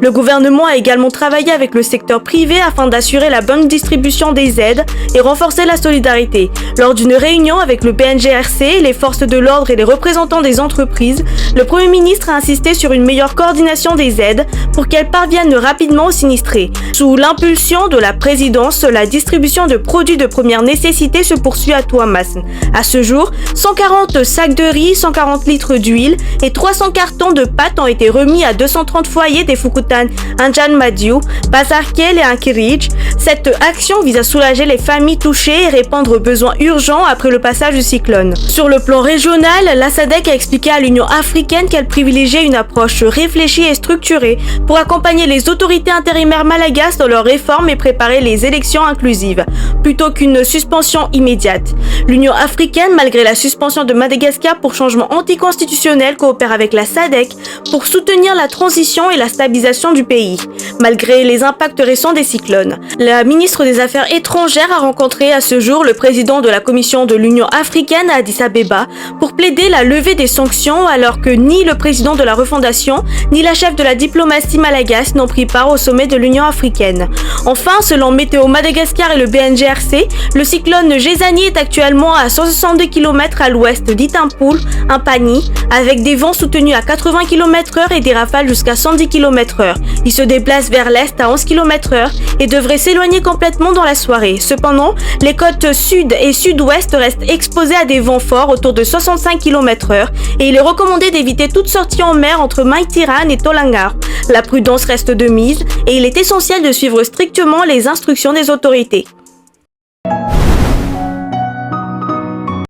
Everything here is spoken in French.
Le gouvernement a également travaillé avec le secteur privé afin d'assurer la bonne distribution des aides et renforcer la solidarité. Lors d'une réunion avec le PNGRC, les forces de l'ordre et les représentants des entreprises, le Premier ministre a insisté sur une meilleure coordination des aides pour qu'elles parviennent rapidement aux sinistrés. Sous l'impulsion de la présidence, la distribution de produits de première nécessité se poursuit à Touamassn. À ce jour, 140 sacs de riz, 140 litres d'huile et 300 cartons de pâtes ont été remis à 230 foyers des Fukutan, Anjan Madiou, Bazarkel et Ankirij. Cette action vise à soulager les familles touchées et répondre aux besoins urgents après le passage du cyclone. Sur le plan régional, la SADC a expliqué à l'Union africaine qu'elle privilégiait une approche réfléchie et structurée pour accompagner les autorités intérimaires malagasy dans leurs réformes et préparer les élections inclusives, plutôt qu'une suspension immédiate. L'Union africaine, malgré la suspension de Madagascar pour changement anticonstitutionnel, coopère avec la SADC pour soutenir la transition et la stabilisation du pays, malgré les impacts récents des cyclones. La ministre des Affaires étrangères a rencontré à ce jour le président de la Commission de l'Union africaine à Addis Abeba pour plaider la levée des sanctions alors que ni le président de la refondation ni la chef de la diplomatie malagasy n'ont pris part au sommet de l'Union africaine. Enfin, selon Météo Madagascar et le BNGRC, le cyclone Gézani est actuellement à 162 km à l'ouest d'Itampoul, Impani, avec des vents soutenus à 80 km/h et des rafales jusqu'à 110 km/h. Il se déplace vers l'est à 11 km/h et devrait s'éloigner complètement dans la soirée. Cependant, les côtes sud et sud-ouest restent exposées à des vents forts autour de 65 km/h et il est recommandé d'éviter toute sortie en mer entre Maïtiran et Tolangar. La prudence reste de mise et il est essentiel de suivre strictement les instructions des autorités.